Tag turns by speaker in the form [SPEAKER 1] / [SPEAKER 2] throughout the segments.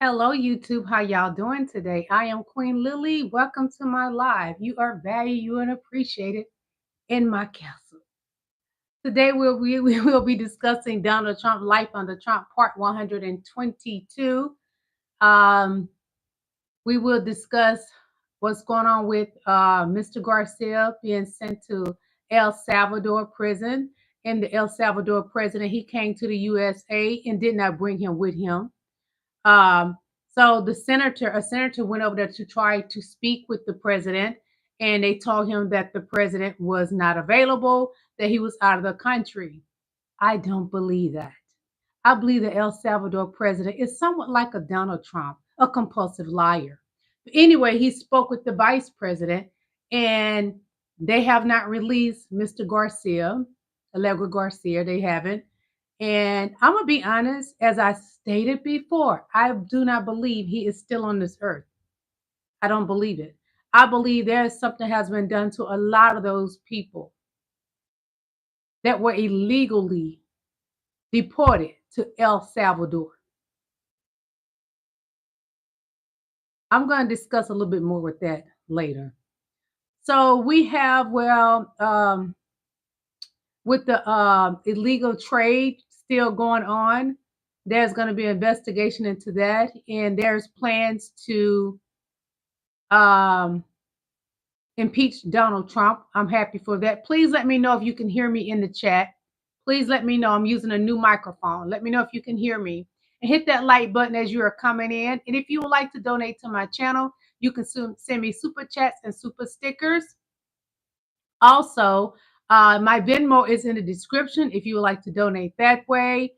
[SPEAKER 1] Hello, YouTube. How y'all doing today? I am Queen Lillie. Welcome to my live. You are valued, you are appreciated in my castle. Today we will be discussing Donald Trump, Life under Trump, Part 122. Um, we will discuss what's going on with Mr. Garcia being sent to El Salvador prison. And the El Salvador president, he came to the USA and did not bring him with him. So a senator went over there to try to speak with the president, and they told him that the president was not available, that he was out of the country. I don't believe that. I believe the El Salvador president is somewhat like a Donald Trump, a compulsive liar. But anyway, he spoke with the vice president, and they have not released Mr. Garcia, Allegra Garcia. They haven't. And I'm going to be honest, as I stated before, I do not believe he is still on this earth. I don't believe it. I believe there's something has been done to a lot of those people that were illegally deported to El Salvador. I'm going to discuss a little bit more with that later. So we have, with the illegal trade still going on, there's going to be an investigation into that, and there's plans to impeach Donald Trump. I'm happy for that. Please let me know if you can hear me in the chat. Please let me know. I'm using a new microphone. Let me know if you can hear me. And hit that like button as you are coming in. And if you would like to donate to my channel, you can send me super chats and super stickers. Also, my Venmo is in the description if you would like to donate that way.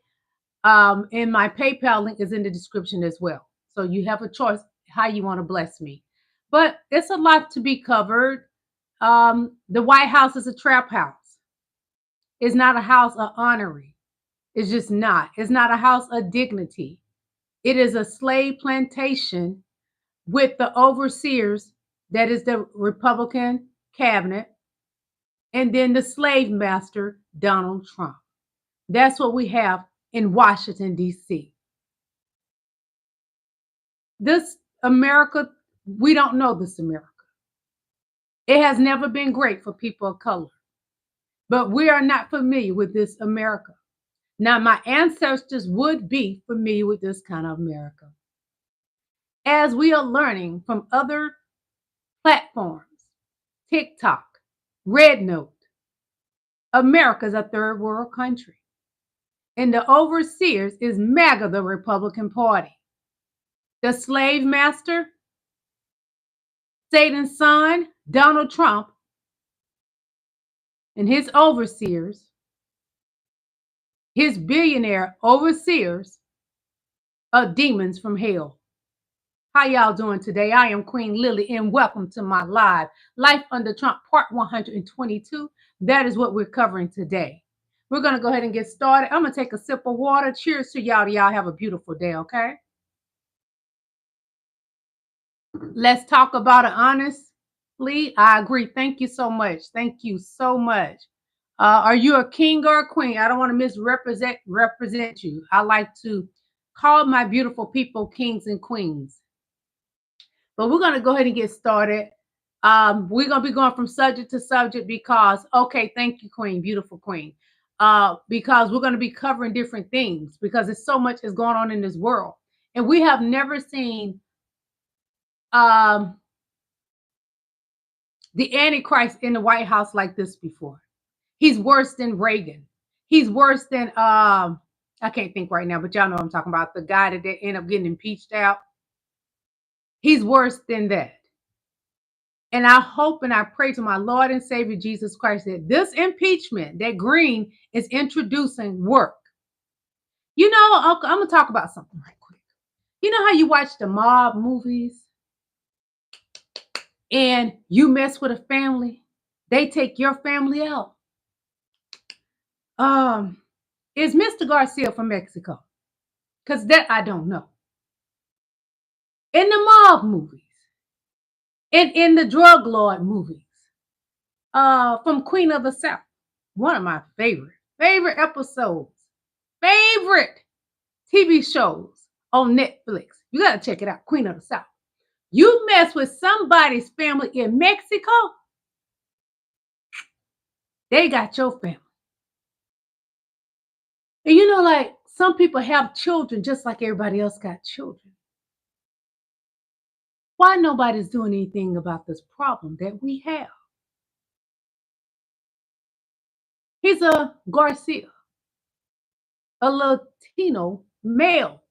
[SPEAKER 1] And my PayPal link is in the description as well. So you have a choice how you want to bless me. But it's a lot to be covered. The White House is a trap house. It's not a house of honoring. It's just not. It's not a house of dignity. It is a slave plantation with the overseers, that is the Republican cabinet, and then the slave master, Donald Trump. That's what we have in Washington, D.C. This America, we don't know this America. It has never been great for people of color, but we are not familiar with this America. Now, my ancestors would be familiar with this kind of America. As we are learning from other platforms, TikTok, Red Note, America is a third world country. And the overseers is MAGA, the Republican Party. The slave master, Satan's son, Donald Trump, and his overseers, his billionaire overseers, are demons from hell. How y'all doing today? I am Queen Lillie, and welcome to my live Life Under Trump, Part 122. That is what we're covering today. We're going to go ahead and get started. I'm going to take a sip of water. Cheers to y'all. Y'all have a beautiful day, okay? Let's talk about it honestly. I agree. Thank you so much. Thank you so much. Are you a king or a queen? I don't want to misrepresent you. I like to call my beautiful people kings and queens. But we're going to go ahead and get started. We're going to be going from subject to subject because, okay, thank you, queen, beautiful queen. Because we're going to be covering different things because there's so much is going on in this world. And we have never seen the Antichrist in the White House like this before. He's worse than Reagan. He's worse than, I can't think right now, but y'all know what I'm talking about. The guy that they end up getting impeached out. He's worse than that. And I hope and I pray to my Lord and Savior Jesus Christ that this impeachment that Green is introducing work. You know, I'm going to talk about something right quick. You know how you watch the mob movies and you mess with a family, they take your family out. Is Mr. Garcia from Mexico? Because that I don't know. In the mob movies, in the drug lord movies, from Queen of the South, one of my favorite episodes, favorite TV shows on Netflix. You got to check it out. Queen of the South. You mess with somebody's family in Mexico, they got your family. And you know, like some people have children just like everybody else got children. Why nobody's doing anything about this problem that we have? He's a Garcia, a Latino male.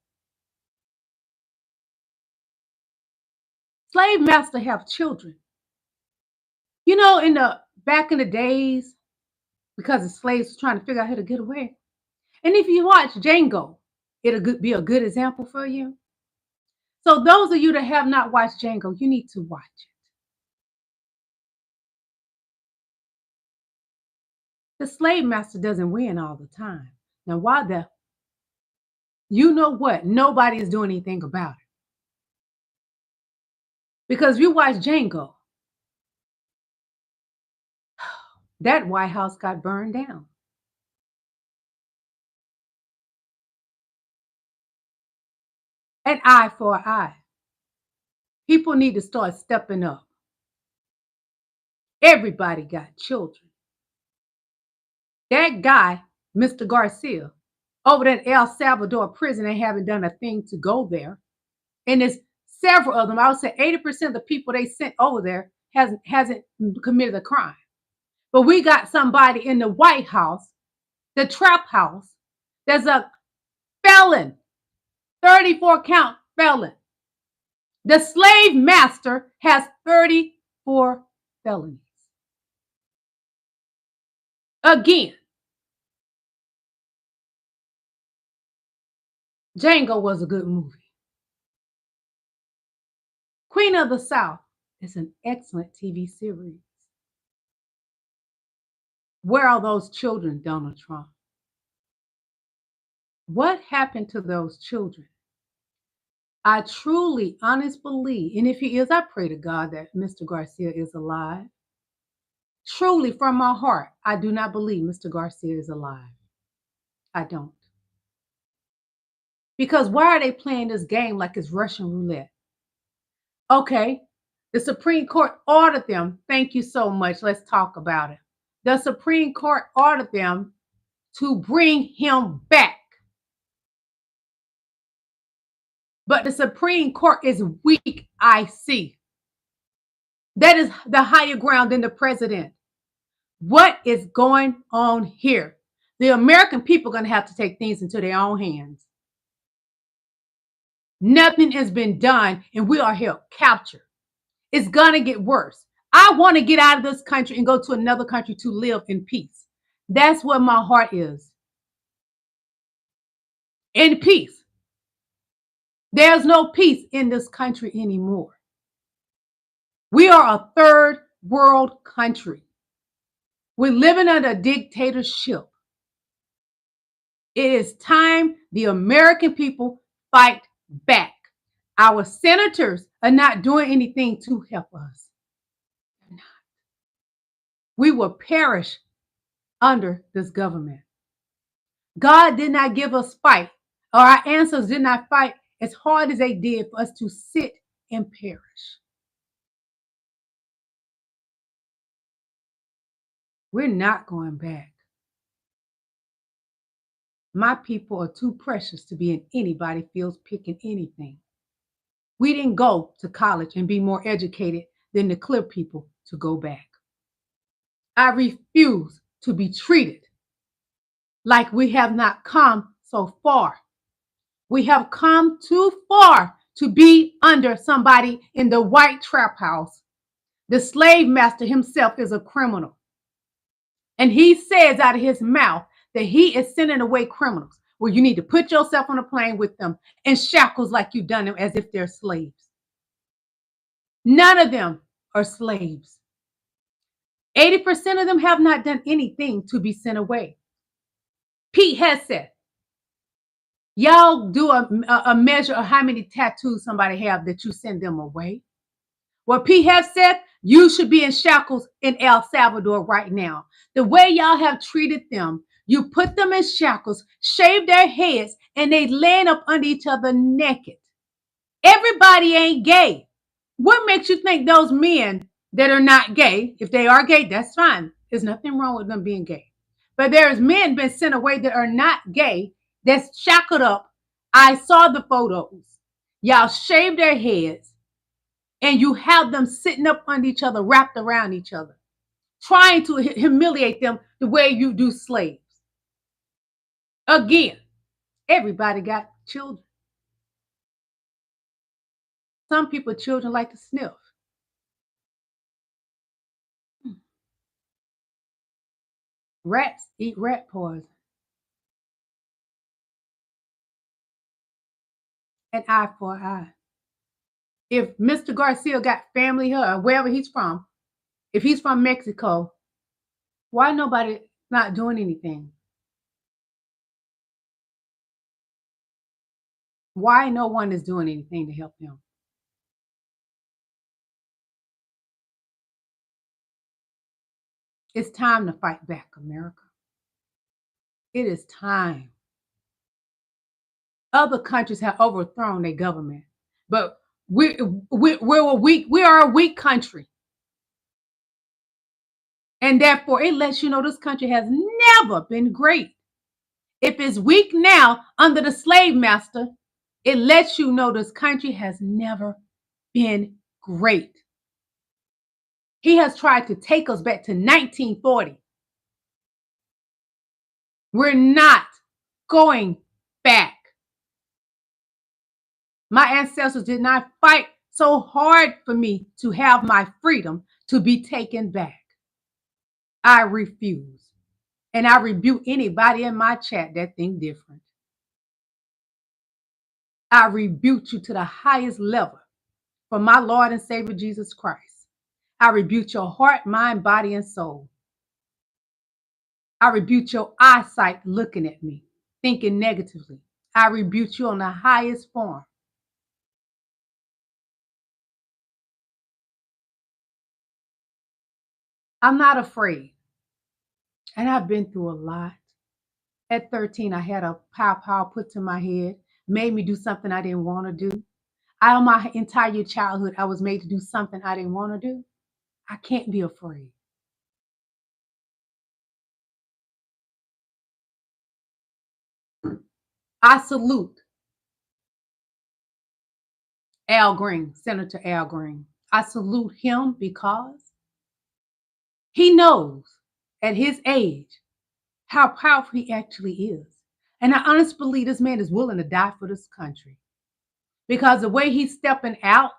[SPEAKER 1] Slave master have children. You know, in the back in the days, because the slaves were trying to figure out how to get away. And if you watch Django, be a good example for you. So those of you that have not watched Django, you need to watch it. The slave master doesn't win all the time. Now, why you know what? Nobody is doing anything about it. Because if you watch Django, that White House got burned down. An eye for an eye. People need to start stepping up. Everybody got children. That guy, Mr. Garcia, over at El Salvador prison, they haven't done a thing to go there. And there's several of them. I would say 80% of the people they sent over there hasn't committed a crime. But we got somebody in the White House, the trap house, there's a felon, 34 count felon. The slave master has 34 felonies. Again, Django was a good movie. Queen of the South is an excellent TV series. Where are those children, Donald Trump? What happened to those children? I truly, honestly believe, and if he is, I pray to God that Mr. Garcia is alive. Truly, from my heart, I do not believe Mr. Garcia is alive. I don't. Because why are they playing this game like it's Russian roulette? Okay, the Supreme Court ordered them. Thank you so much. Let's talk about it. The Supreme Court ordered them to bring him back. But the Supreme Court is weak, I see. That is the higher ground than the president. What is going on here? The American people are going to have to take things into their own hands. Nothing has been done, and we are held captured. It's going to get worse. I want to get out of this country and go to another country to live in peace. That's what my heart is. In peace. There's no peace in this country anymore. We are a third world country. We're living under a dictatorship. It is time the American people fight back. Our senators are not doing anything to help us. They're not. We will perish under this government. God did not give us fight, or our ancestors did not fight as hard as they did for us to sit and perish. We're not going back. My people are too precious to be in anybody's fields picking anything. We didn't go to college and be more educated than the clear people to go back. I refuse to be treated like we have not come so far. We have come too far to be under somebody in the white trap house. The slave master himself is a criminal. And he says out of his mouth that he is sending away criminals. Well, you need to put yourself on a plane with them in shackles like you've done them as if they're slaves. None of them are slaves. 80% of them have not done anything to be sent away. Pete has said, y'all do a measure of how many tattoos somebody have that you send them away. Well, Pete has said, you should be in shackles in El Salvador right now. The way y'all have treated them, you put them in shackles, shave their heads, and they laying up under each other naked. Everybody ain't gay. What makes you think those men that are not gay, if they are gay, that's fine. There's nothing wrong with them being gay. But there's men been sent away that are not gay, that's shackled up. I saw the photos. Y'all shave their heads and you have them sitting up on each other, wrapped around each other, trying to humiliate them the way you do slaves. Again, everybody got children. Some people, children like to sniff. Rats eat rat poison. An eye for an eye. If Mr. Garcia got family here or wherever he's from, if he's from Mexico, why nobody not doing anything? Why no one is doing anything to help him? It's time to fight back, America. It is time. Other countries have overthrown their government, but we are a weak country. And therefore, it lets you know this country has never been great. If it's weak now under the slave master, it lets you know this country has never been great. He has tried to take us back to 1940. We're not going back. My ancestors did not fight so hard for me to have my freedom to be taken back. I refuse. And I rebuke anybody in my chat that think different. I rebuke you to the highest level for my Lord and Savior Jesus Christ. I rebuke your heart, mind, body, and soul. I rebuke your eyesight looking at me, thinking negatively. I rebuke you on the highest form. I'm not afraid. And I've been through a lot. At 13, I had a pow put to my head, made me do something I didn't want to do. All my entire childhood, I was made to do something I didn't want to do. I can't be afraid. I salute Al Green, Senator Al Green. I salute him because he knows at his age how powerful he actually is. And I honestly believe this man is willing to die for this country because the way he's stepping out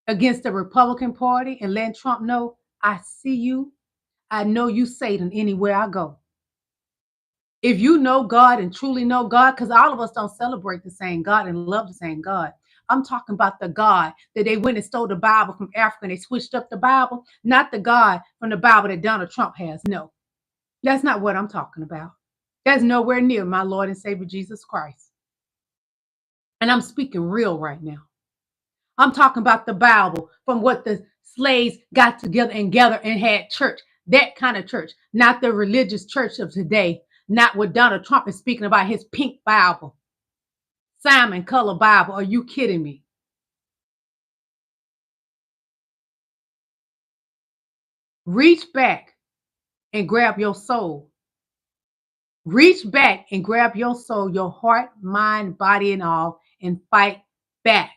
[SPEAKER 1] against the Republican Party and letting Trump know, I see you, I know you, Satan, anywhere I go. If you know God and truly know God, because all of us don't celebrate the same God and love the same God. I'm talking about the God that they went and stole the Bible from Africa and they switched up the Bible, not the God from the Bible that Donald Trump has. No, that's not what I'm talking about. That's nowhere near my Lord and Savior Jesus Christ. And I'm speaking real right now. I'm talking about the Bible from what the slaves got together and gathered and had church. That kind of church, not the religious church of today, not what Donald Trump is speaking about, his pink Bible, salmon color Bible. Are you kidding me? Reach back and grab your soul. Reach back and grab your soul, your heart, mind, body, and all, and fight back.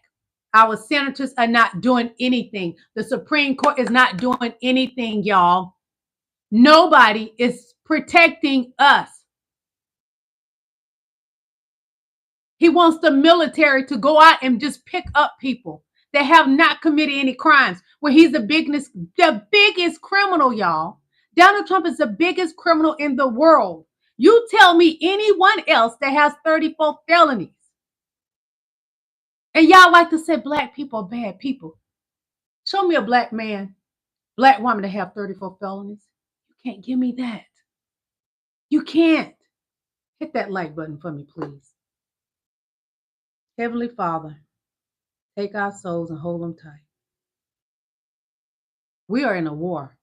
[SPEAKER 1] Our senators are not doing anything. The Supreme Court is not doing anything, y'all. Nobody is protecting us. He wants the military to go out and just pick up people that have not committed any crimes. Well, he's the biggest criminal, y'all. Donald Trump is the biggest criminal in the world. You tell me anyone else that has 34 felonies. And y'all like to say black people are bad people. Show me a black man, black woman that have 34 felonies. You can't give me that. You can't. Hit that like button for me, please. Heavenly Father, take our souls and hold them tight. We are in a war.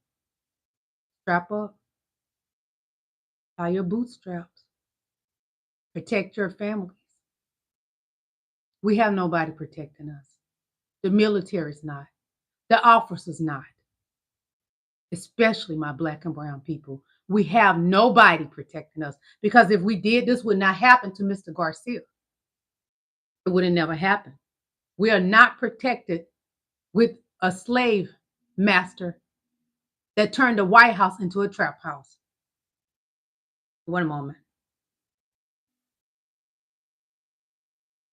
[SPEAKER 1] Strap up. Tie your bootstraps. Protect your families. We have nobody protecting us. The military's not. The officers not. Especially my Black and brown people. We have nobody protecting us, because if we did, this would not happen to Mr. Garcia. It would have never happened. We are not protected with a slave master that turned the White House into a trap house. One moment.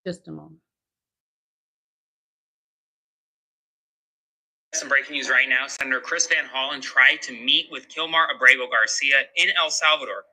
[SPEAKER 1] Just a moment.
[SPEAKER 2] Some breaking news right now. Senator Chris Van Hollen tried to meet with Kilmar Abrego Garcia in El Salvador.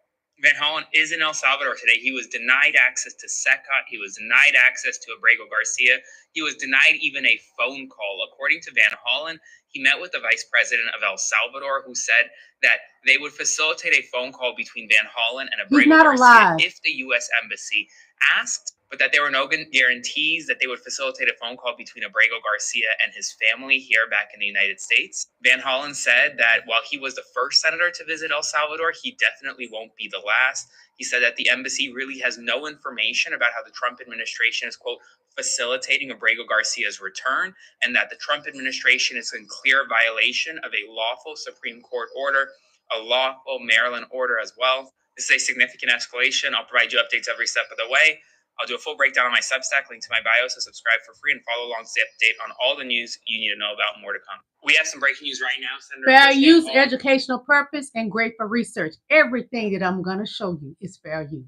[SPEAKER 2] Van Hollen is in El Salvador today. He was denied access to SECOT. He was denied access to Abrego Garcia. He was denied even a phone call. According to Van Hollen, he met with the vice president of El Salvador, who said that they would facilitate a phone call between Van Hollen and Abrego Garcia
[SPEAKER 1] alive.
[SPEAKER 2] if the U.S. Embassy asked, but that there were no guarantees that they would facilitate a phone call between Abrego Garcia and his family here back in the United States. Van Hollen said that while he was the first senator to visit El Salvador, he definitely won't be the last. He said that the embassy really has no information about how the Trump administration is, quote, facilitating Abrego Garcia's return, and that the Trump administration is in clear violation of a lawful Supreme Court order, a lawful Maryland order as well. This is a significant escalation. I'll provide you updates every step of the way. I'll do a full breakdown on my Substack, link to my bio, so subscribe for free and follow along to stay up to date on all the news you need to know about. More to come. We have some breaking news right now. Senator
[SPEAKER 1] fair use, educational purpose, and great for research. Everything that I'm going to show you is fair use.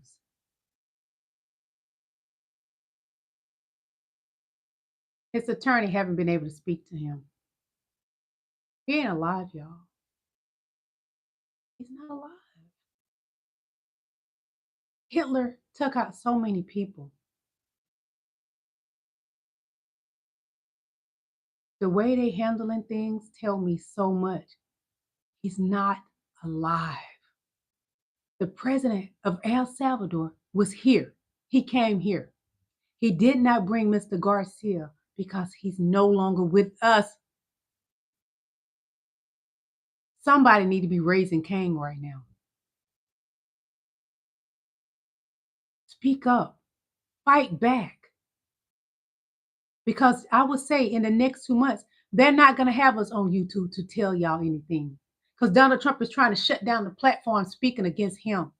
[SPEAKER 1] His attorney haven't been able to speak to him. He ain't alive, y'all. He's not alive. Hitler took out so many people. The way they handling things tell me so much. He's not alive. The president of El Salvador was here. He came here. He did not bring Mr. Garcia because he's no longer with us. Somebody need to be raising Cain right now. Speak up. Fight back. Because I would say in the next 2 months, they're not going to have us on YouTube to tell y'all anything. Because Donald Trump is trying to shut down the platform speaking against him.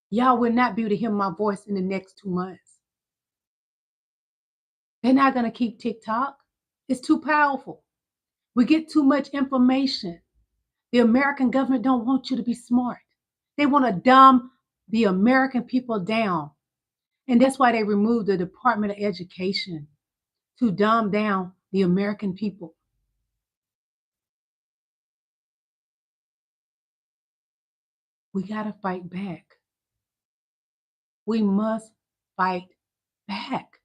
[SPEAKER 1] Y'all will not be able to hear my voice in the next 2 months. They're not going to keep TikTok. It's too powerful. We get too much information. The American government don't want you to be smart. They want to dumb the American people down. And that's why they removed the Department of Education, to dumb down the American people. We got to fight back. We must fight back.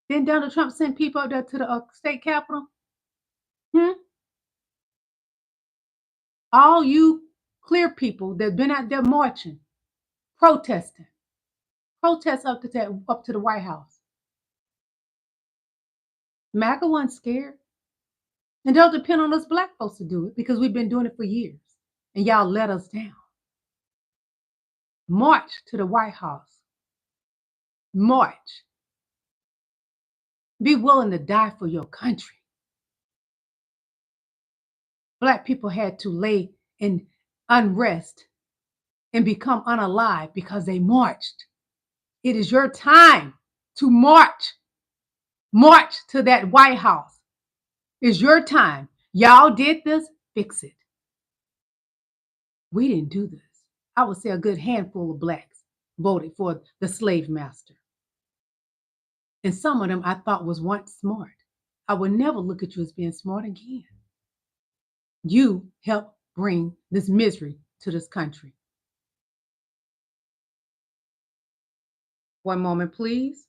[SPEAKER 1] Then Donald Trump sent people up there to the state capitol. All you clear people that been out there marching, protesting, protest up to the White House. MAGA wasn't scared. And don't depend on us Black folks to do it, because we've been doing it for years. And y'all let us down. March to the White House. March. Be willing to die for your country. Black people had to lay in unrest and become unalive because they marched. It is your time to march. March to that White House. It's your time. Y'all did this, fix it. We didn't do this. I would say a good handful of Blacks voted for the slave master. And some of them I thought was once smart. I would never look at you as being smart again. You helped bring this misery to this country. One moment, please.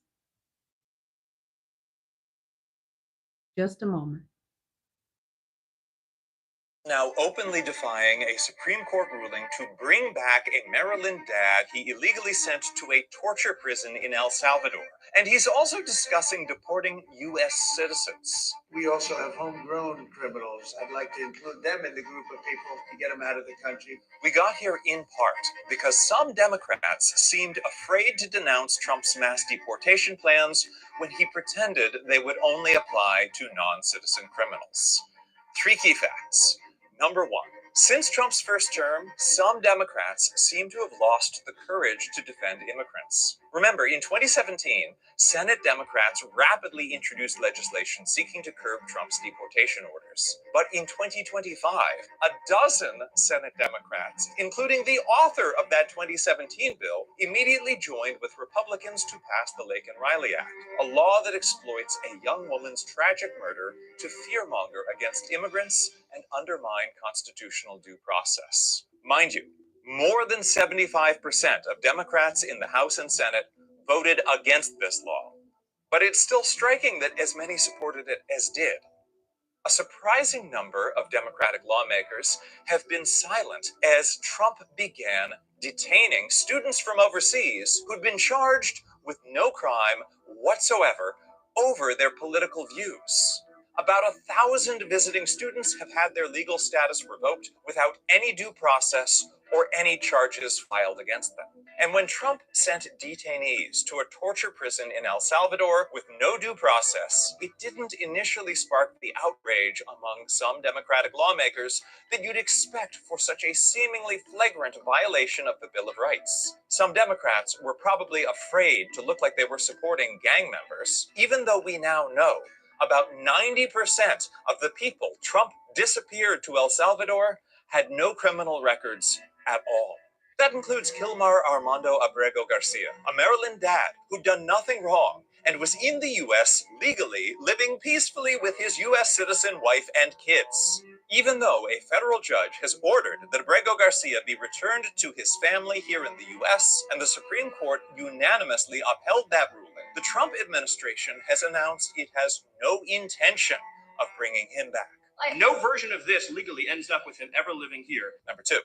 [SPEAKER 1] Just a moment.
[SPEAKER 2] now openly defying a Supreme Court ruling to bring back a Maryland dad he illegally sent to a torture prison in El Salvador. And he's also discussing deporting U.S. citizens.
[SPEAKER 3] We also have homegrown criminals. I'd like to include them in the group of people to get them out of the country.
[SPEAKER 2] We got here in part because some Democrats seemed afraid to denounce Trump's mass deportation plans when he pretended they would only apply to non-citizen criminals. 3 key facts. Number 1. Since Trump's first term, some Democrats seem to have lost the courage to defend immigrants. Remember, in 2017, Senate Democrats rapidly introduced legislation seeking to curb Trump's deportation orders. But in 2025, a dozen Senate Democrats, including the author of that 2017 bill, immediately joined with Republicans to pass the Lake and Riley Act, a law that exploits a young woman's tragic murder to fearmonger against immigrants and undermine constitutional due process. Mind you, more than 75% of Democrats in the House and Senate voted against this law. But it's still striking that as many supported it as did. A surprising number of Democratic lawmakers have been silent as Trump began detaining students from overseas who'd been charged with no crime whatsoever over their political views. About 1,000 visiting students have had their legal status revoked without any due process or any charges filed against them. And when Trump sent detainees to a torture prison in El Salvador with no due process, it didn't initially spark the outrage among some Democratic lawmakers that you'd expect for such a seemingly flagrant violation of the Bill of Rights. Some Democrats were probably afraid to look like they were supporting gang members, even though we now know about 90% of the people Trump disappeared to El Salvador had no criminal records at all. That includes Kilmar Armando Abrego Garcia, a Maryland dad who'd done nothing wrong and was in the U.S. legally living peacefully with his U.S. citizen wife and kids. Even though a federal judge has ordered that Abrego Garcia be returned to his family here in the U.S., and the Supreme Court unanimously upheld that ruling, the Trump administration has announced it has no intention of bringing him back.
[SPEAKER 4] No version of this legally ends up with him ever living here.
[SPEAKER 2] Number 2.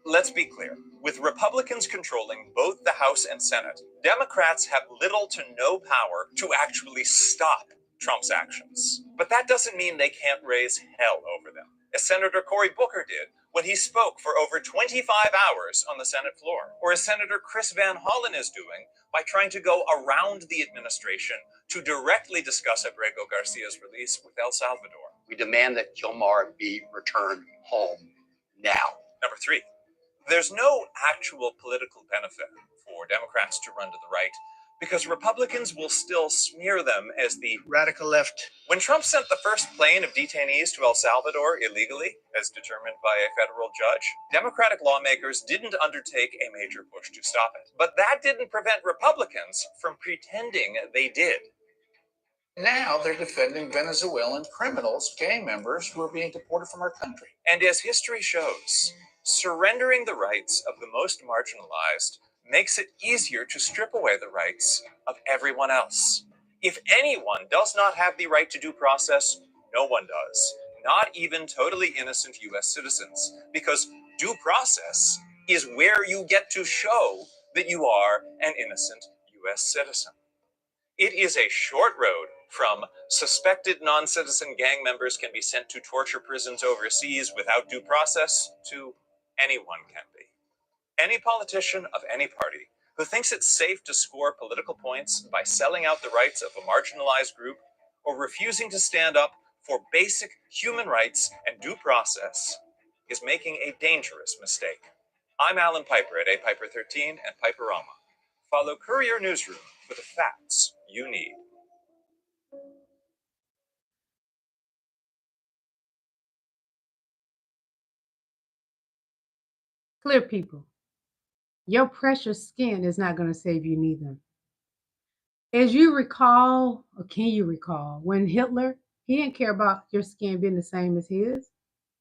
[SPEAKER 2] Let's be clear. With Republicans controlling both the House and Senate, Democrats have little to no power to actually stop Trump's actions. But that doesn't mean they can't raise hell over them, as Senator Cory Booker did when he spoke for over 25 hours on the Senate floor, or as Senator Chris Van Hollen is doing by trying to go around the administration to directly discuss Abrego Garcia's release with El Salvador.
[SPEAKER 5] We demand that Kilmar be returned home now.
[SPEAKER 2] Number 3. There's no actual political benefit for Democrats to run to the right because Republicans will still smear them as the
[SPEAKER 3] Radical left.
[SPEAKER 2] When Trump sent the first plane of detainees to El Salvador illegally, as determined by a federal judge, Democratic lawmakers didn't undertake a major push to stop it. But that didn't prevent Republicans from pretending they did.
[SPEAKER 6] Now they're defending Venezuelan criminals, gang members who are being deported from our country.
[SPEAKER 2] And as history shows, surrendering the rights of the most marginalized makes it easier to strip away the rights of everyone else. If anyone does not have the right to due process, no one does, not even totally innocent U.S. citizens, because due process is where you get to show that you are an innocent U.S. citizen. It is a short road from suspected non-citizen gang members can be sent to torture prisons overseas without due process to anyone can be. Any politician of any party who thinks it's safe to score political points by selling out the rights of a marginalized group or refusing to stand up for basic human rights and due process is making a dangerous mistake. I'm Alan Piper at A Piper 13 and Piperama. Follow Courier Newsroom for the facts you need.
[SPEAKER 1] Clear people. Your precious skin is not going to save you neither. As you recall, or can you recall, when Hitler, he didn't care about your skin being the same as his.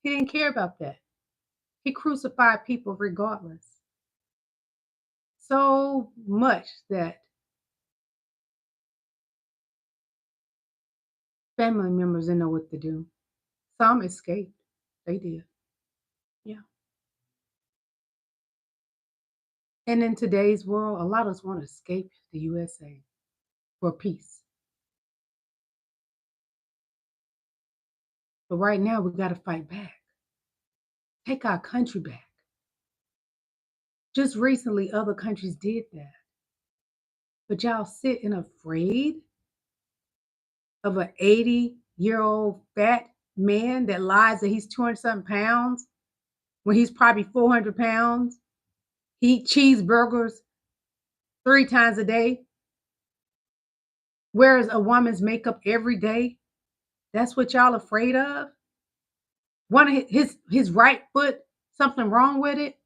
[SPEAKER 1] He didn't care about that. He crucified people regardless. So much that family members didn't know what to do. Some escaped. They did. And in today's world, a lot of us want to escape the USA for peace. But right now, we got to fight back. Take our country back. Just recently, other countries did that. But y'all sitting afraid of an 80-year-old fat man that lies that he's 200-something pounds when he's probably 400 pounds. He eats cheeseburgers 3 times a day. Wears a woman's makeup every day. That's what y'all afraid of? One of his right foot, something wrong with it.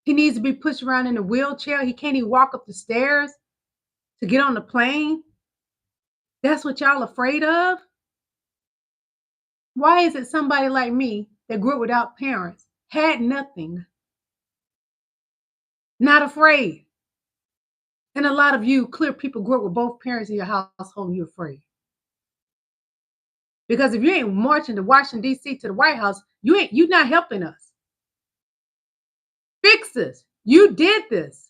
[SPEAKER 1] He needs to be pushed around in a wheelchair. He can't even walk up the stairs to get on the plane. That's what y'all afraid of? Why is it somebody like me that grew up without parents, had nothing, not afraid? And a lot of you clear people grew up with both parents in your household and you're afraid. Because if you ain't marching to Washington, D.C. to the White House, you're not helping us. Fix this. You did this.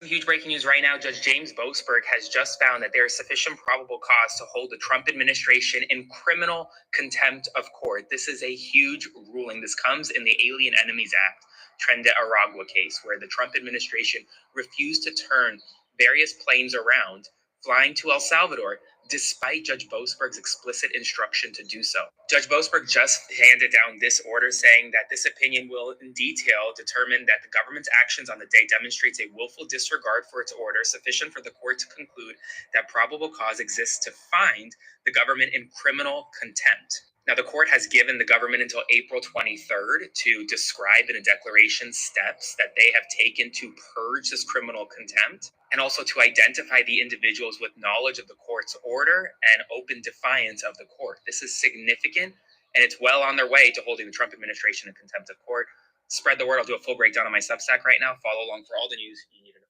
[SPEAKER 2] Huge breaking news right now. Judge James Boasberg has just found that there is sufficient probable cause to hold the Trump administration in criminal contempt of court. This is a huge ruling. This comes in the Alien Enemies Act, Tren de Aragua case, where the Trump administration refused to turn various planes around, flying to El Salvador, despite Judge Boasberg's explicit instruction to do so. Judge Boasberg just handed down this order saying that this opinion will in detail determine that the government's actions on the day demonstrates a willful disregard for its order sufficient for the court to conclude that probable cause exists to find the government in criminal contempt. Now, the court has given the government until April 23rd to describe in a declaration steps that they have taken to purge this criminal contempt, and also to identify the individuals with knowledge of the court's order and open defiance of the court. This is significant, and it's well on their way to holding the Trump administration in contempt of court. Spread the word. I'll do a full breakdown on my Substack right now. Follow along for all the news you need to know.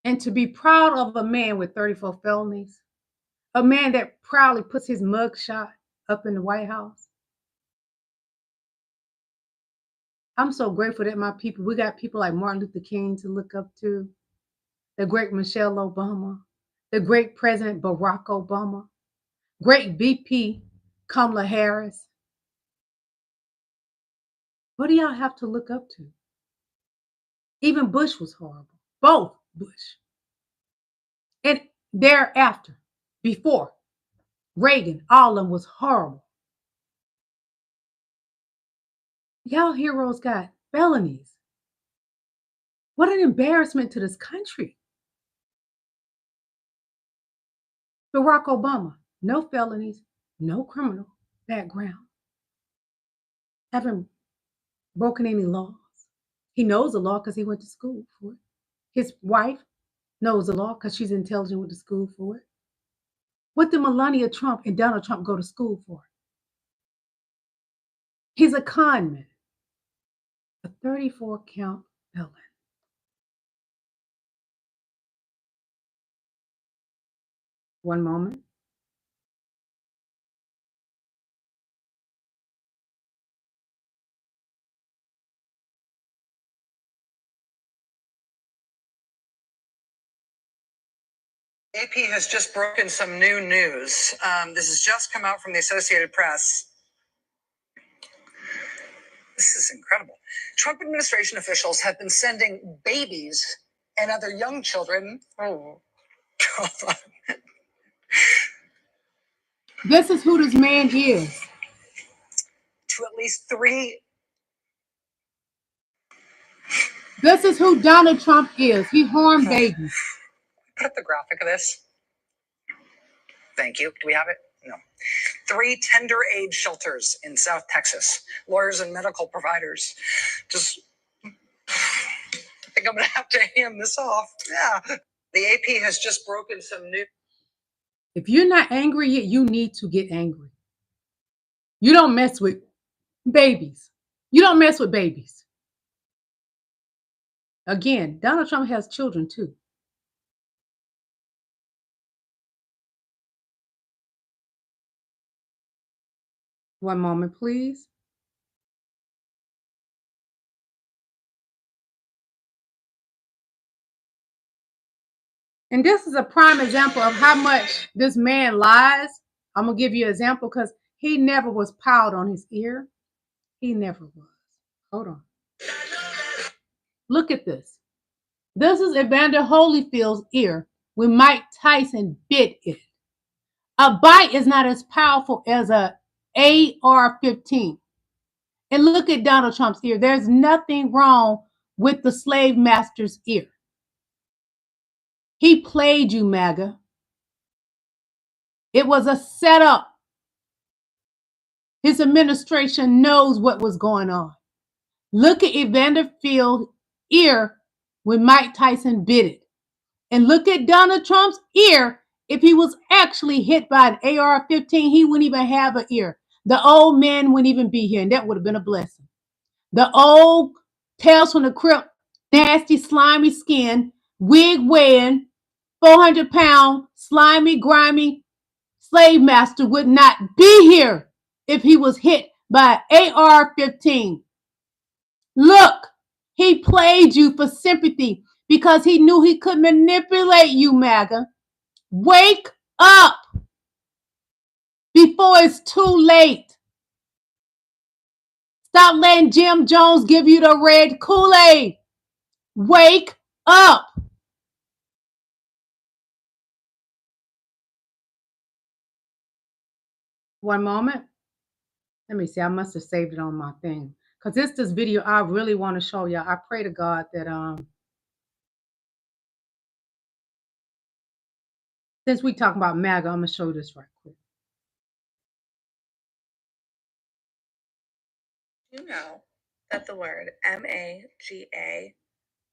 [SPEAKER 1] And to be proud of a man with 34 felonies, a man that proudly puts his mugshot up in the White House. I'm so grateful that we got people like Martin Luther King to look up to, the great Michelle Obama, the great President Barack Obama, great VP Kamala Harris. What do y'all have to look up to? Even Bush was horrible. Both Bush. And thereafter, before Reagan, all of them was horrible. Y'all heroes got felonies. What an embarrassment to this country. Barack Obama, no felonies, no criminal background. Haven't broken any laws. He knows the law because he went to school for it. His wife knows the law because she's intelligent, went to school for it. What did Melania Trump and Donald Trump go to school for? He's a con man, a 34-count felon. One moment.
[SPEAKER 7] AP has just broken some new news. This has just come out from the Associated Press. This is incredible. Trump administration officials have been sending babies and other young children. Oh, God.
[SPEAKER 1] This is who this man is.
[SPEAKER 7] To at least 3.
[SPEAKER 1] This is who Donald Trump is. He harmed babies.
[SPEAKER 7] Put up the graphic of this. Thank you. Do we have it? No. 3 tender age shelters in South Texas. Lawyers and medical providers. I think I'm going to have to hand this off. Yeah. The AP has just broken some new.
[SPEAKER 1] If you're not angry yet, you need to get angry. You don't mess with babies. You don't mess with babies. Again, Donald Trump has children too. One moment, please. And this is a prime example of how much this man lies. I'm going to give you an example because he never was piled on his ear. He never was. Hold on. Look at this. This is Evander Holyfield's ear when Mike Tyson bit it. A bite is not as powerful as a AR-15. And look at Donald Trump's ear. There's nothing wrong with the slave master's ear. He played you, MAGA. It was a setup. His administration knows what was going on. Look at Evander Field's ear when Mike Tyson bit it. And look at Donald Trump's ear. If he was actually hit by an AR-15, he wouldn't even have an ear. The old man wouldn't even be here, and that would have been a blessing. The old Tales from the Crypt, nasty, slimy skin, wig wearing, 400-pound, slimy, grimy slave master would not be here if he was hit by an AR-15. Look, he played you for sympathy because he knew he could manipulate you, MAGA. Wake up before it's too late. Stop letting Jim Jones give you the red Kool-Aid. Wake up. One moment. Let me see. I must have saved it on my thing. Because this video I really want to show y'all. I pray to God that since we talking about MAGA, I'm going to show you this right quick.
[SPEAKER 8] You know that the word MAGA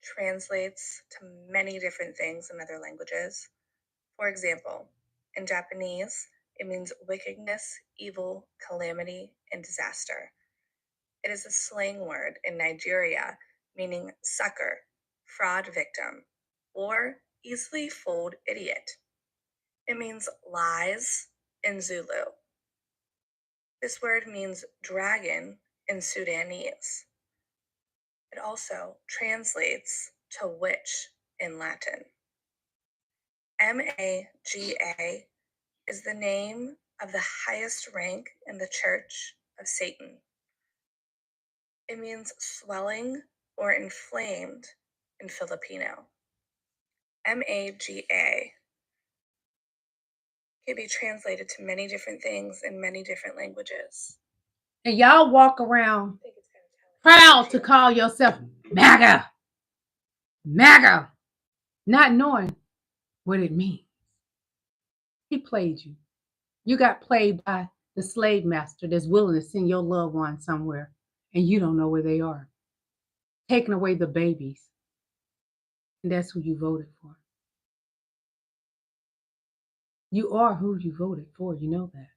[SPEAKER 8] translates to many different things in other languages. For example, in Japanese, it means wickedness, evil, calamity, and disaster. It is a slang word in Nigeria meaning sucker, fraud victim, or easily fooled idiot. It means lies in Zulu. This word means dragon in Sudanese. It also translates to witch in Latin. MAGA is the name of the highest rank in the Church of Satan. It means swelling or inflamed in Filipino. MAGA can be translated to many different things in many different languages.
[SPEAKER 1] And y'all walk around proud to call yourself MAGA. MAGA. Not knowing what it means. He played you. You got played by the slave master that's willing to send your loved one somewhere and you don't know where they are. Taking away the babies. And that's who you voted for. You are who you voted for. You know that.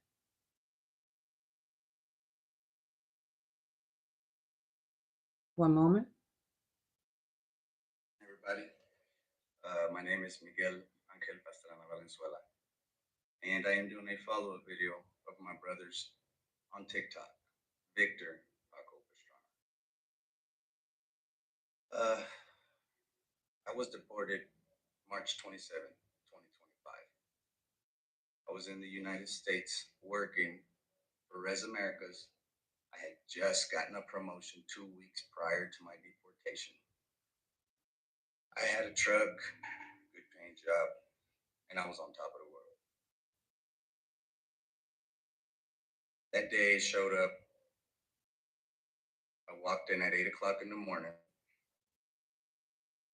[SPEAKER 1] One moment.
[SPEAKER 9] Everybody, my name is Miguel Angel Pastrana Valenzuela, and I am doing a follow-up video of my brothers on TikTok, Victor Paco Pastrana. I was deported March 27, 2025. I was in the United States working for Res Americas. I had just gotten a promotion 2 weeks prior to my deportation. I had a truck, good paying job, and I was on top of the world. That day it showed up. I walked in at 8 o'clock in the morning,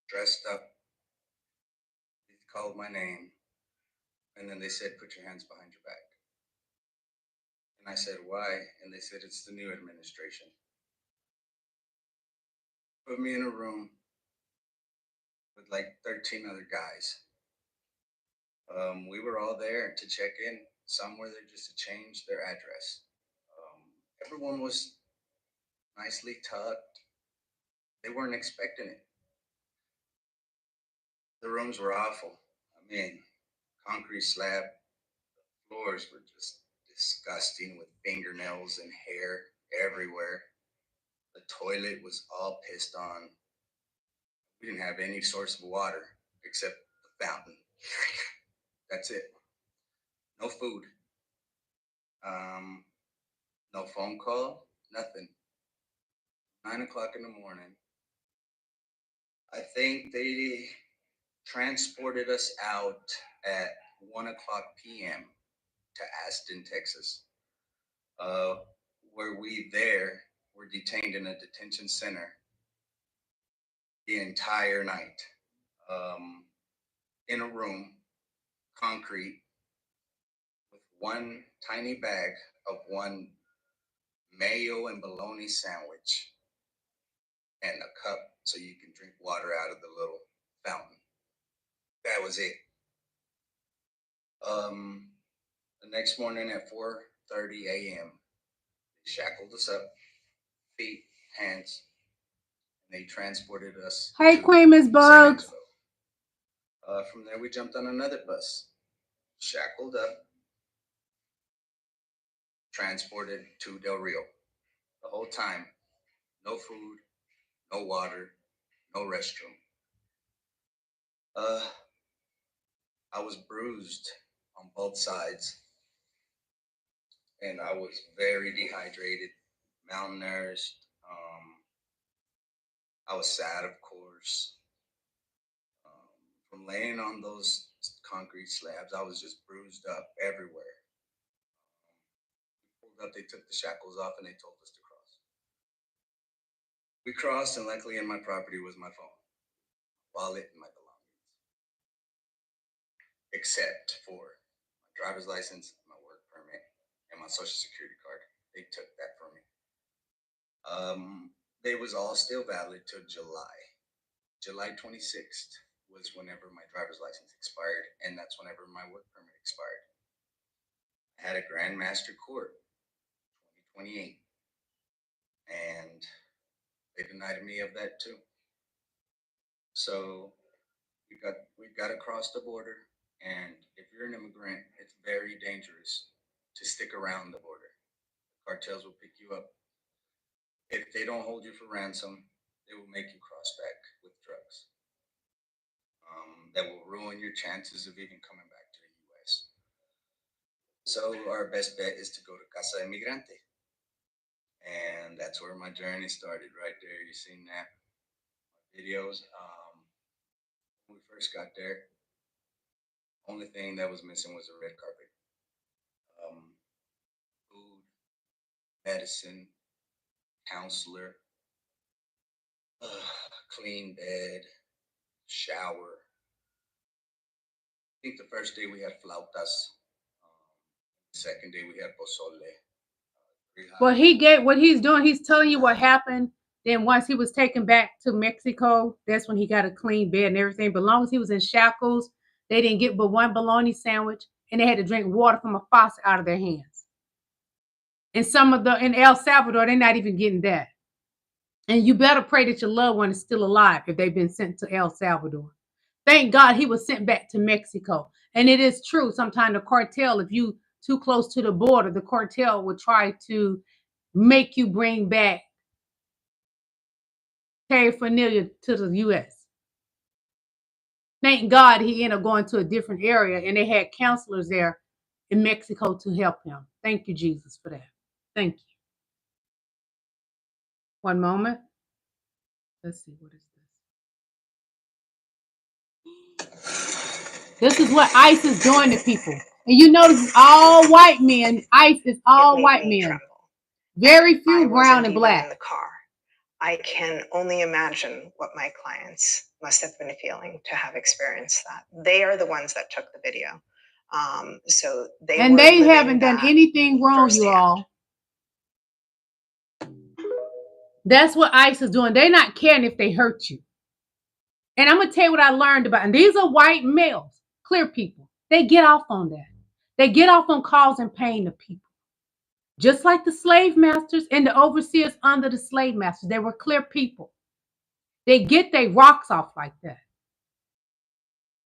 [SPEAKER 9] dressed up. They called my name, and then they said, "Put your hands behind your back." And I said, "Why?" And they said, "It's the new administration." Put me in a room with like 13 other guys. We were all there to check in. Some were there just to change their address. Everyone was nicely tucked. They weren't expecting it. The rooms were awful. I mean, concrete slab, floors were just disgusting with fingernails and hair everywhere. The toilet was all pissed on. We didn't have any source of water except the fountain. That's it. No food. No phone call, nothing. 9 o'clock in the morning. I think they transported us out at 1 o'clock p.m. to Aston, Texas. Where we were detained in a detention center the entire night. In a room, concrete, with one tiny bag of one mayo and bologna sandwich and a cup so you can drink water out of the little fountain. That was it. The next morning at 4:30 a.m., they shackled us up, feet, hands, and they transported us.
[SPEAKER 1] Hey, Queen Miss Bugs.
[SPEAKER 9] From there, we jumped on another bus, shackled up, transported to Del Rio. The whole time, no food, no water, no restroom. I was bruised on both sides, and I was very dehydrated, malnourished. I was sad, of course. From laying on those concrete slabs, I was just bruised up everywhere. We pulled up, they took the shackles off, and they told us to cross. We crossed, and luckily in my property was my phone, wallet, and my belongings. Except for my driver's license, my work permit, and my social security card. They took that from me. They was all still valid till July. July 26th was whenever my driver's license expired, and that's whenever my work permit expired. I had a Grand Master Court, 2028, and they denied me of that too. So we got to cross the border, and if you're an immigrant, it's very dangerous to stick around the border. Cartels will pick you up. If they don't hold you for ransom, they will make you cross back with drugs. That will ruin your chances of even coming back to the U.S. So our best bet is to go to Casa Emigrante. And that's where my journey started, right there. You've seen that videos. When we first got there, only thing that was missing was a red carpet. Food, medicine, counselor, clean bed, shower. I think the first day we had flautas. The second day we had pozole.
[SPEAKER 1] Well, what he's doing, he's telling you what happened. Then once he was taken back to Mexico, that's when he got a clean bed and everything. But as long as he was in shackles, they didn't get but one bologna sandwich, and they had to drink water from a faucet out of their hands. And in El Salvador, they're not even getting that. And you better pray that your loved one is still alive if they've been sent to El Salvador. Thank God he was sent back to Mexico. And it is true, sometimes the cartel, if you too close to the border, the cartel will try to make you bring back paraphernalia to the U.S. Thank God he ended up going to a different area, and they had counselors there in Mexico to help him. Thank you, Jesus, for that. Thank you. One moment. Let's see, what is this? This is what ICE is doing to people. And you notice it's all white men. ICE is all white men. Tremble. Very few brown and black.
[SPEAKER 7] In the car. I can only imagine what my clients must have been feeling to have experienced that. They are the ones that took the video. So they
[SPEAKER 1] haven't done anything wrong, firsthand. You all. That's what ICE is doing. They're not caring if they hurt you. And I'm going to tell you what I learned about. And these are white males, clear people. They get off on that. They get off on causing pain to people. Just like the slave masters and the overseers under the slave masters. They were clear people. They get their rocks off like that.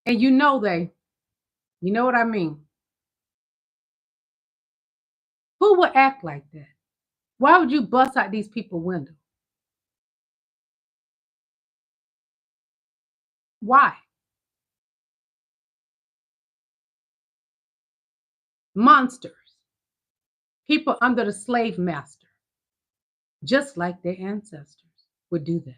[SPEAKER 1] And you know what I mean? Who would act like that? Why would you bust out these people's window? Why? Monsters. People under the slave master, just like their ancestors would do that.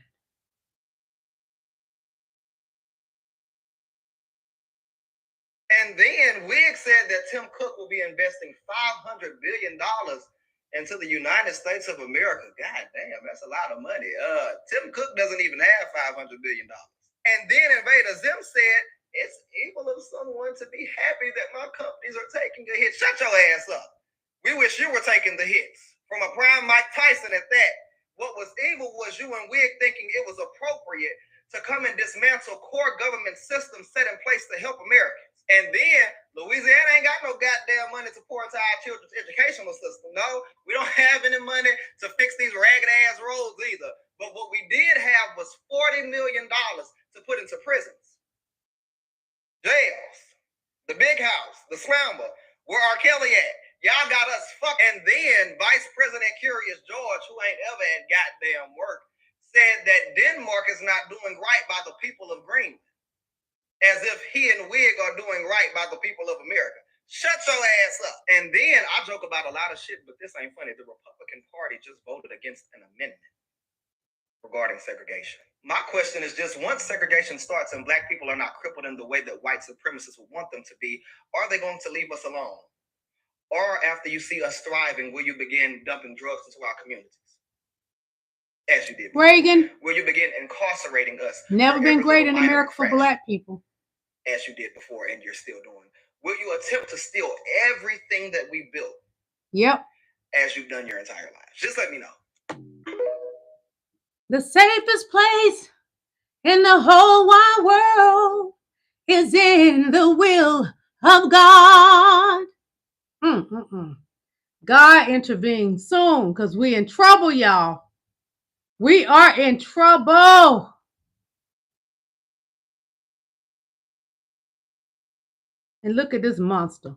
[SPEAKER 10] And then Wig said that Tim Cook will be investing $500 billion into the United States of America. God damn, that's a lot of money. Tim Cook doesn't even have $500 billion. And then Invader Zim said, it's evil of someone to be happy that my companies are taking a hit. Shut your ass up. We wish you were taking the hits. From a prime Mike Tyson at that. What was evil was you and Wig thinking it was appropriate to come and dismantle core government systems set in place to help Americans. And then Louisiana ain't got no goddamn money to pour into our children's educational system. No, we don't have any money to fix these ragged ass roads either. But what we did have was $40 million to put into prisons, jails, the big house, the slammer, where R. Kelly at. Y'all got us fucked. And then Vice President Curious George, who ain't ever at goddamn work, said that Denmark is not doing right by the people of Greenland. As if he and Wig are doing right by the people of America. Shut your ass up. And then I joke about a lot of shit, but this ain't funny. The Republican Party just voted against an amendment regarding segregation. My question is just, once segregation starts and black people are not crippled in the way that white supremacists would want them to be, are they going to leave us alone? Or after you see us thriving, will you begin dumping drugs into our communities? As you did before.
[SPEAKER 1] Reagan.
[SPEAKER 10] Will you begin incarcerating us?
[SPEAKER 1] Never been great in America for black people.
[SPEAKER 10] As you did before, and you're still doing. Will you attempt to steal everything that we built?
[SPEAKER 1] Yep.
[SPEAKER 10] As you've done your entire life. Just let me know.
[SPEAKER 1] The safest place in the whole wide world is in the will of God. God intervene soon, because we in trouble, y'all. We are in trouble. And look at this monster.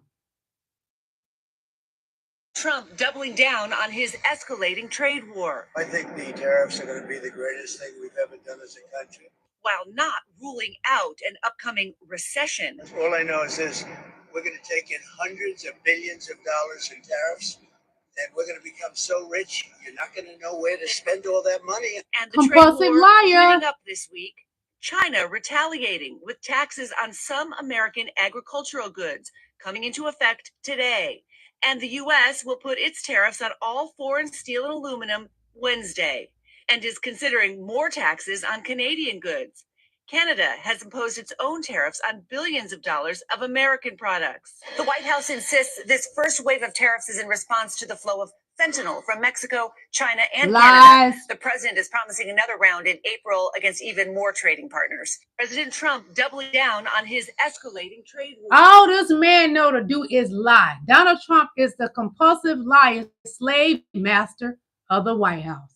[SPEAKER 11] Trump doubling down on his escalating trade war.
[SPEAKER 3] I think the tariffs are going to be the greatest thing we've ever done as a country.
[SPEAKER 11] While not ruling out an upcoming recession.
[SPEAKER 3] All I know is this: we're going to take in hundreds of billions of dollars in tariffs, and we're going to become so rich, you're not going to know where to spend all that money.
[SPEAKER 11] And the trade war heating up this week. China retaliating with taxes on some American agricultural goods coming into effect today. And the U.S. will put its tariffs on all foreign steel and aluminum Wednesday, and is considering more taxes on Canadian goods. Canada has imposed its own tariffs on billions of dollars of American products. The White House insists this first wave of tariffs is in response to the flow of fentanyl from Mexico, China, and Canada. The president is promising another round in April against even more trading partners. President Trump doubling down on his escalating trade war.
[SPEAKER 1] All this man know to do is lie. Donald Trump is the compulsive liar, slave master of the White House.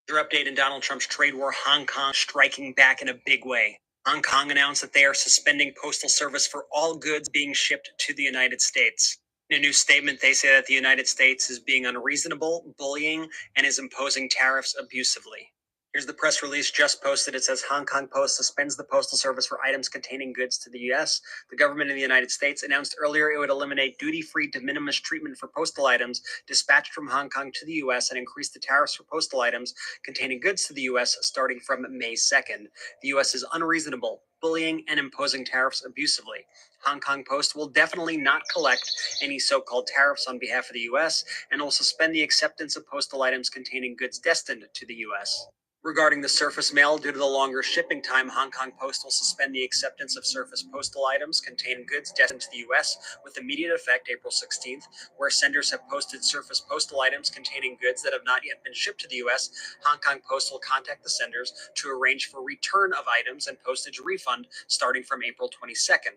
[SPEAKER 2] Your update in Donald Trump's trade war, Hong Kong striking back in a big way. Hong Kong announced that they are suspending postal service for all goods being shipped to the United States. In a new statement, they say that the United States is being unreasonable, bullying, and is imposing tariffs abusively. Here's the press release just posted. It says Hong Kong Post suspends the postal service for items containing goods to the U.S. The government in the United States announced earlier it would eliminate duty-free de minimis treatment for postal items dispatched from Hong Kong to the U.S. and increase the tariffs for postal items containing goods to the U.S. starting from May 2nd. The U.S. is unreasonable, bullying, and imposing tariffs abusively. Hong Kong Post will definitely not collect any so-called tariffs on behalf of the U.S. and will suspend the acceptance of postal items containing goods destined to the U.S. Regarding the surface mail, due to the longer shipping time, Hong Kong Post will suspend the acceptance of surface postal items containing goods destined to the U.S. with immediate effect April 16th. Where senders have posted surface postal items containing goods that have not yet been shipped to the U.S., Hong Kong Post will contact the senders to arrange for return of items and postage refund starting from April 22nd.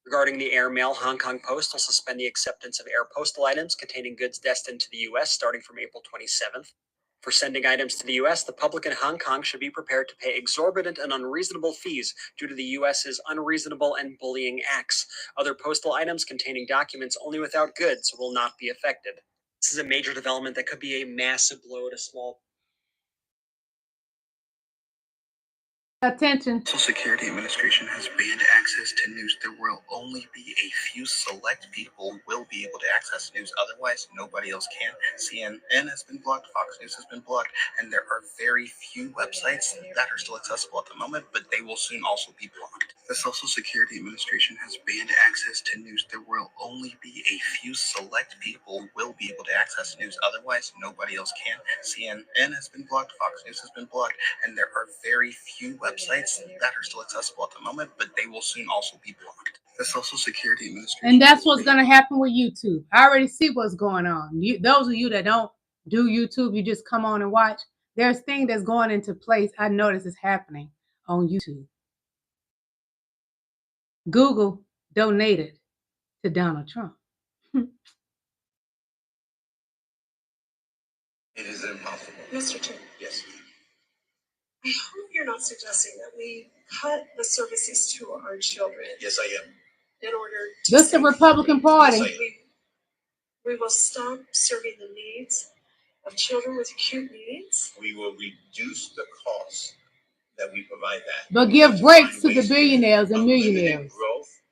[SPEAKER 2] Regarding the air mail, Hong Kong Post will suspend the acceptance of air postal items containing goods destined to the U.S. starting from April 27th.
[SPEAKER 12] For sending items to the U.S., the public in Hong Kong should be prepared to pay exorbitant and unreasonable fees due to the U.S.'s unreasonable and bullying acts. Other postal items containing documents only without goods will not be affected. This is a major development that could be a massive blow to small.
[SPEAKER 1] Attention.
[SPEAKER 13] Social Security Administration has banned access to news. There will only be a few select people who will be able to access news. Otherwise, nobody else can. CNN has been blocked, Fox News has been blocked, and there are very few websites that are still accessible at the moment, but they will soon also be blocked. The Social Security Administration has banned access to news. There will only be a few select people who will be able to access news. Otherwise, nobody else can. CNN has been blocked, Fox News has been blocked, and there are very few websites that are still accessible at the moment, but they will soon also be blocked. The Social Security Administration.
[SPEAKER 1] And that's what's going to happen with YouTube. I already see what's going on. Those of you that don't do YouTube, you just come on and watch. There's things that's going into place. I notice it's happening on YouTube. Google donated to Donald Trump.
[SPEAKER 13] It is impossible.
[SPEAKER 14] Mr. Chair.
[SPEAKER 13] Yes.
[SPEAKER 14] I hope you're not suggesting that we cut the services to our children.
[SPEAKER 13] Yes, I am.
[SPEAKER 14] In order to
[SPEAKER 1] Just the Republican Party.
[SPEAKER 13] Yes,
[SPEAKER 14] we will stop serving the needs of children with acute needs.
[SPEAKER 13] we will reduce the cost that we provide that.
[SPEAKER 1] But give breaks to the billionaires and millionaires.
[SPEAKER 13] Growth,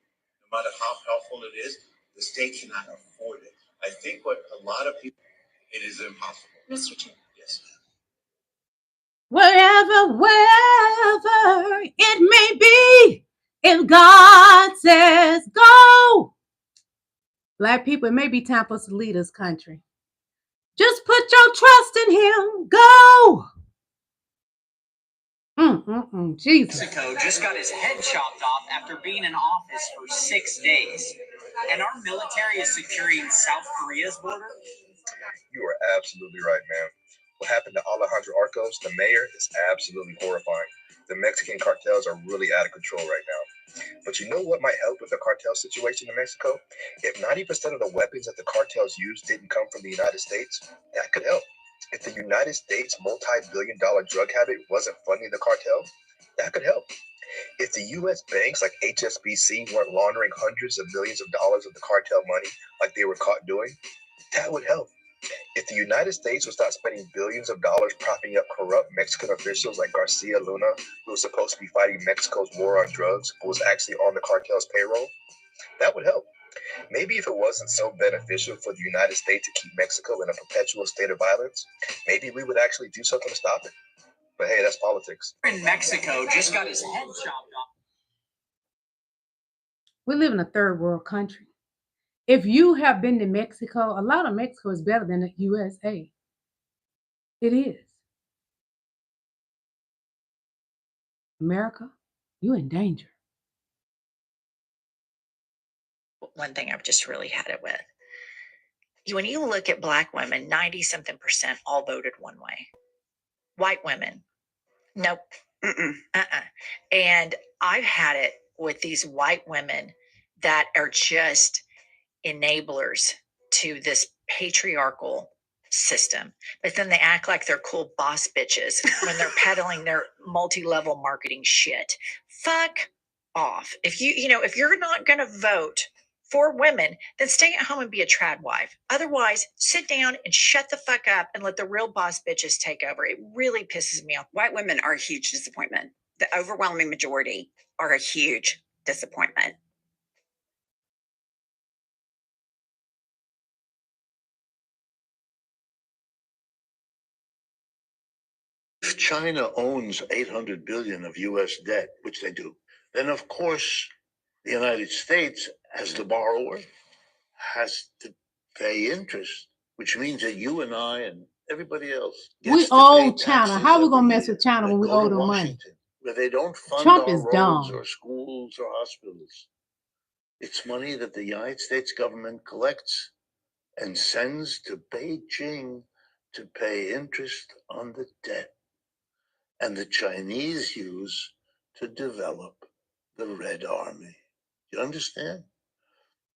[SPEAKER 13] no matter how helpful it is, the state cannot afford it. I think what a lot of people, it is impossible.
[SPEAKER 14] Mr. Chair.
[SPEAKER 13] Yes.
[SPEAKER 1] Wherever it may be, if God says go. Black people, it may be time for us to lead this country. Just put your trust in him. Go. Jesus.
[SPEAKER 12] Mexico just got his head chopped off after being in office for 6 days. And our military is securing South Korea's border.
[SPEAKER 15] You are absolutely right, man. What happened to Alejandro Arcos, the mayor, is absolutely horrifying. The Mexican cartels are really out of control right now. But you know what might help with the cartel situation in Mexico? If 90% of the weapons that the cartels use didn't come from the United States, that could help. If the United States multi-billion-dollar drug habit wasn't funding the cartel, that could help. If the U.S. banks like HSBC weren't laundering hundreds of millions of dollars of the cartel money like they were caught doing, that would help. If the United States would stop spending billions of dollars propping up corrupt Mexican officials like Garcia Luna, who was supposed to be fighting Mexico's war on drugs, but was actually on the cartel's payroll, that would help. Maybe if it wasn't so beneficial for the United States to keep Mexico in a perpetual state of violence, maybe we would actually do something to stop it. But hey, that's politics.
[SPEAKER 12] In Mexico just got his head chopped off.
[SPEAKER 1] We live in a third world country. If you have been to Mexico, a lot of Mexico is better than the USA. It is. America, you're in danger.
[SPEAKER 16] One thing I've just really had it with. When you look at Black women, 90-something% all voted one way. White women, nope. And I've had it with these white women that are just enablers to this patriarchal system, but then they act like they're cool boss bitches when they're peddling their multi-level marketing shit. Fuck off. If if you're not going to vote for women, then stay at home and be a trad wife. Otherwise, sit down and shut the fuck up and let the real boss bitches take over. It really pisses me off.
[SPEAKER 17] White women are a huge disappointment. The overwhelming majority are a huge disappointment.
[SPEAKER 18] If China owns 800 billion of U.S. debt, which they do, then of course the United States, as the borrower, has to pay interest, which means that you and I and everybody else
[SPEAKER 1] we owe China. How are we gonna mess with China when we owe them money?
[SPEAKER 18] Where they don't fund
[SPEAKER 1] Trump
[SPEAKER 18] our
[SPEAKER 1] is
[SPEAKER 18] roads
[SPEAKER 1] dumb.
[SPEAKER 18] or schools or hospitals. It's money that the United States government collects and sends to Beijing to pay interest on the debt. And the Chinese use to develop the Red Army. You understand?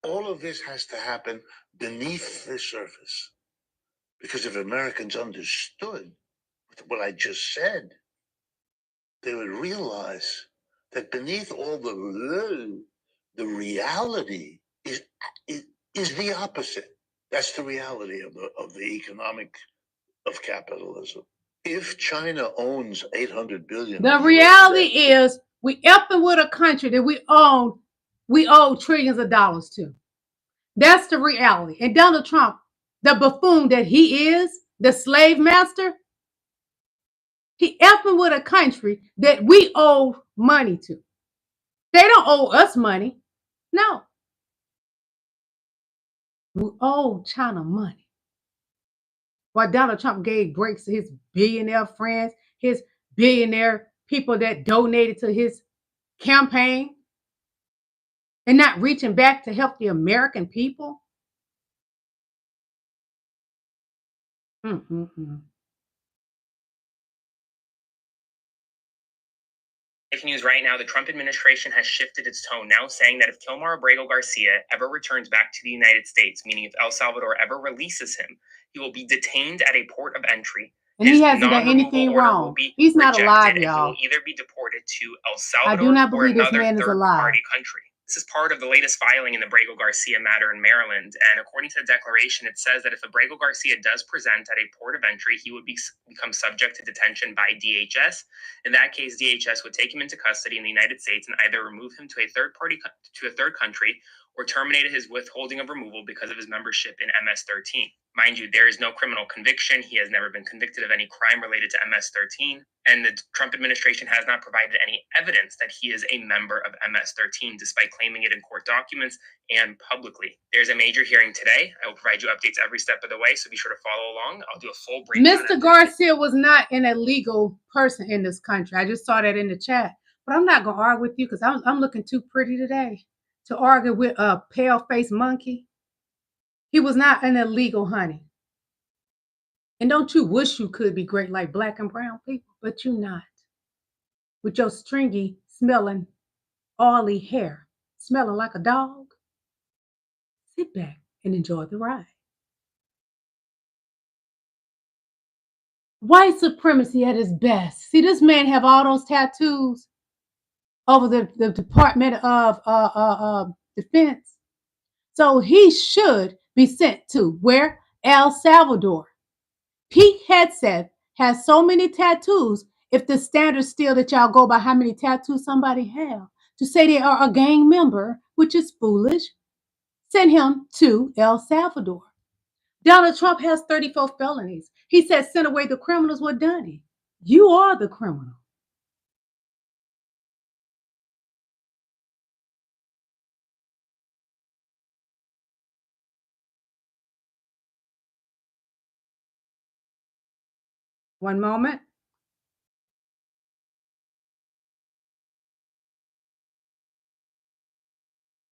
[SPEAKER 18] All of this has to happen beneath the surface. Because if Americans understood with what I just said, they would realize that beneath all the reality is the opposite. That's the reality of the economic of capitalism. If China owns 800 billion,
[SPEAKER 1] the reality is we effing with a country that we owe trillions of dollars to. That's the reality. And Donald Trump, the buffoon that he is, the slave master, he effing with a country that we owe money to. They don't owe us money. No. We owe China money. While Donald Trump gave breaks to his billionaire friends, his billionaire people that donated to his campaign, and not reaching back to help the American people.
[SPEAKER 2] Breaking news right now, the Trump administration has shifted its tone, now saying that if Kilmar Abrego Garcia ever returns back to the United States, meaning if El Salvador ever releases him, he will be detained at a port of entry.
[SPEAKER 1] And he hasn't done anything wrong. He's not alive, y'all.
[SPEAKER 2] He will either be deported to El Salvador
[SPEAKER 1] I do not
[SPEAKER 2] or
[SPEAKER 1] believe this
[SPEAKER 2] another
[SPEAKER 1] man is alive.
[SPEAKER 2] third-party country. This is part of the latest filing in the Abrego Garcia matter in Maryland, and according to the declaration, it says that if Abrego Garcia does present at a port of entry, he would become subject to detention by DHS. In that case, DHS would take him into custody in the United States and either remove him to a third country or terminate his withholding of removal because of his membership in MS-13. Mind you, there is no criminal conviction. He has never been convicted of any crime related to MS-13, and the Trump administration has not provided any evidence that he is a member of MS-13, despite claiming it in court documents and publicly. There's a major hearing today. I will provide you updates every step of the way, so be sure to follow along. I'll do a full breakdown.
[SPEAKER 1] Mr. Garcia was not an illegal person in this country. I just saw that in the chat. But I'm not going to argue with you because I'm looking too pretty today to argue with a pale-faced monkey. He was not an illegal honey. And don't you wish you could be great like black and brown people, but you're not. With your stringy, smelling, oily hair, smelling like a dog. Sit back and enjoy the ride. White supremacy at its best. See, this man have all those tattoos over the Department of Defense. So he should be sent to where? El Salvador. Pete Hegseth has so many tattoos. If the standard still that y'all go by how many tattoos somebody have, to say they are a gang member, which is foolish, send him to El Salvador. Donald Trump has 34 felonies. He said, send away the criminals. Well, Donnie, you are the criminal. One moment.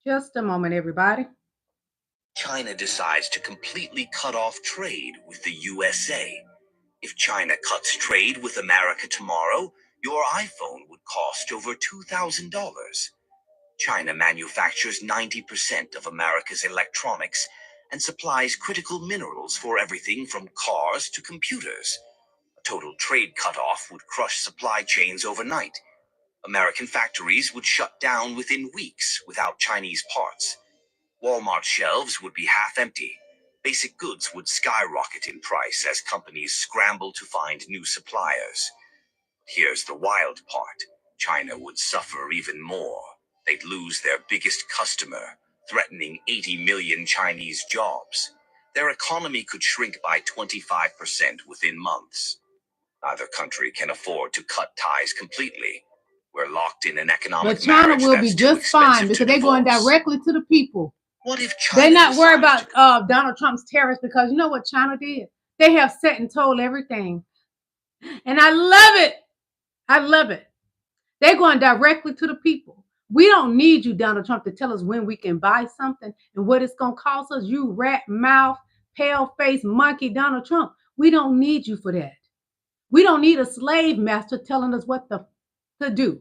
[SPEAKER 1] Just a moment, everybody.
[SPEAKER 19] China decides to completely cut off trade with the USA. If China cuts trade with America tomorrow, your iPhone would cost over $2,000. China manufactures 90% of America's electronics and supplies critical minerals for everything from cars to computers. A total trade cutoff would crush supply chains overnight. American factories would shut down within weeks without Chinese parts. Walmart shelves would be half empty. Basic goods would skyrocket in price as companies scramble to find new suppliers. Here's the wild part. China would suffer even more. They'd lose their biggest customer, threatening 80 million Chinese jobs. Their economy could shrink by 25% within months. Neither country can afford to cut ties completely. We're locked in an economic
[SPEAKER 1] But China
[SPEAKER 19] marriage
[SPEAKER 1] will
[SPEAKER 19] that's
[SPEAKER 1] be
[SPEAKER 19] too
[SPEAKER 1] just fine
[SPEAKER 19] expensive
[SPEAKER 1] because
[SPEAKER 19] to
[SPEAKER 1] they're going
[SPEAKER 19] divorce.
[SPEAKER 1] directly to the people.
[SPEAKER 19] What if China
[SPEAKER 1] They're not worried
[SPEAKER 19] decides
[SPEAKER 1] about Donald Trump's terrorists because you know what China did? They have set and told everything. And I love it. I love it. They're going directly to the people. We don't need you, Donald Trump, to tell us when we can buy something and what it's going to cost us. You rat mouth, pale face monkey, Donald Trump. We don't need you for that. We don't need a slave master telling us what to do.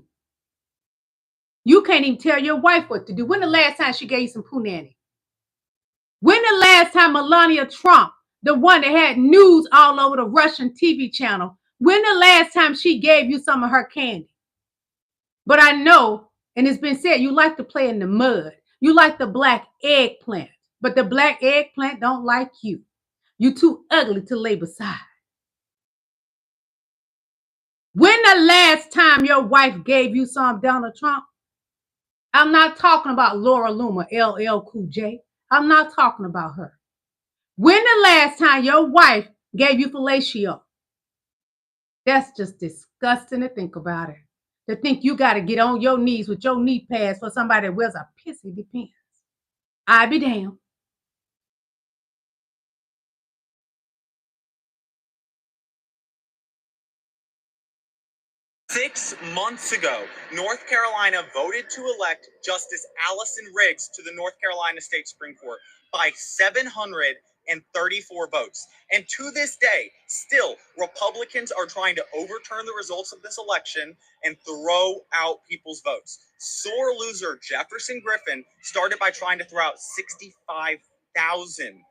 [SPEAKER 1] You can't even tell your wife what to do. When the last time she gave you some punani? When the last time Melania Trump, the one that had news all over the Russian TV channel, When the last time she gave you some of her candy? But I know, and it's been said, you like to play in the mud. You like the black eggplant. But the black eggplant don't like you. You too ugly to lay beside. When the last time your wife gave you some Donald Trump? I'm not talking about Laura Loomer, LL Cool J. I'm not talking about her. When the last time your wife gave you fellatio? That's just disgusting to think about it. To think you got to get on your knees with your knee pads for somebody that wears a pissy depends. I be damned.
[SPEAKER 2] Six months ago, North Carolina voted to elect Justice Allison Riggs to the North Carolina State Supreme Court by 734 votes. And to this day, still, Republicans are trying to overturn the results of this election and throw out people's votes. Sore loser Jefferson Griffin started by trying to throw out 65,000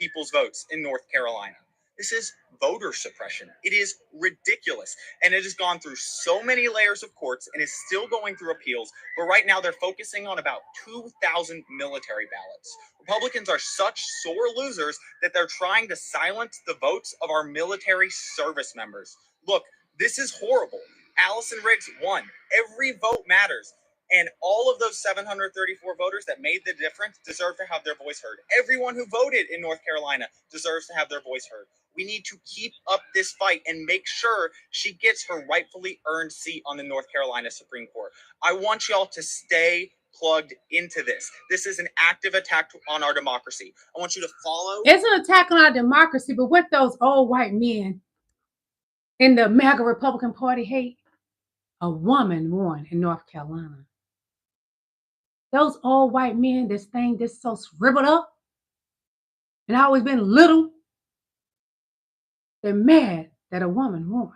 [SPEAKER 2] people's votes in North Carolina. This is voter suppression. It is ridiculous. And it has gone through so many layers of courts and is still going through appeals. But right now they're focusing on about 2,000 military ballots. Republicans are such sore losers that they're trying to silence the votes of our military service members. Look, this is horrible. Allison Riggs won. Every vote matters. And all of those 734 voters that made the difference deserve to have their voice heard. Everyone who voted in North Carolina deserves to have their voice heard. We need to keep up this fight and make sure she gets her rightfully earned seat on the North Carolina Supreme Court. I want y'all to stay plugged into this. This is an active attack on our democracy. I want you to follow.
[SPEAKER 1] It's an attack on our democracy, but what those old white men in the MAGA Republican Party hate, a woman won in North Carolina. Those old white men, this thing that's so shriveled up and always been little, they're mad that a woman won.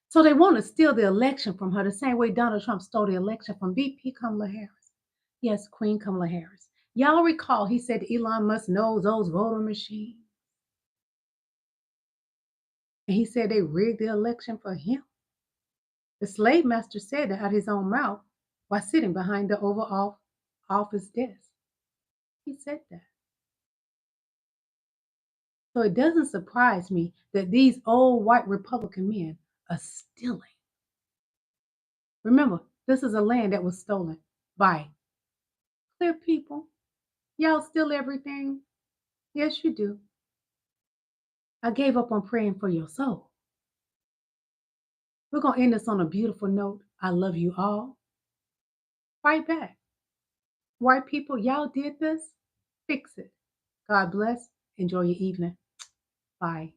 [SPEAKER 1] So they want to steal the election from her the same way Donald Trump stole the election from VP Kamala Harris. Yes, Queen Kamala Harris. Y'all recall he said Elon Musk knows those voting machines. And he said they rigged the election for him. The slave master said that out of his own mouth while sitting behind the Oval Office desk. He said that. So it doesn't surprise me that these old white Republican men are stealing. Remember, this is a land that was stolen by clear people. Y'all steal everything. Yes, you do. I gave up on praying for your soul. We're going to end this on a beautiful note. I love you all. Fight back. White people, y'all did this. Fix it. God bless. Enjoy your evening. Bye.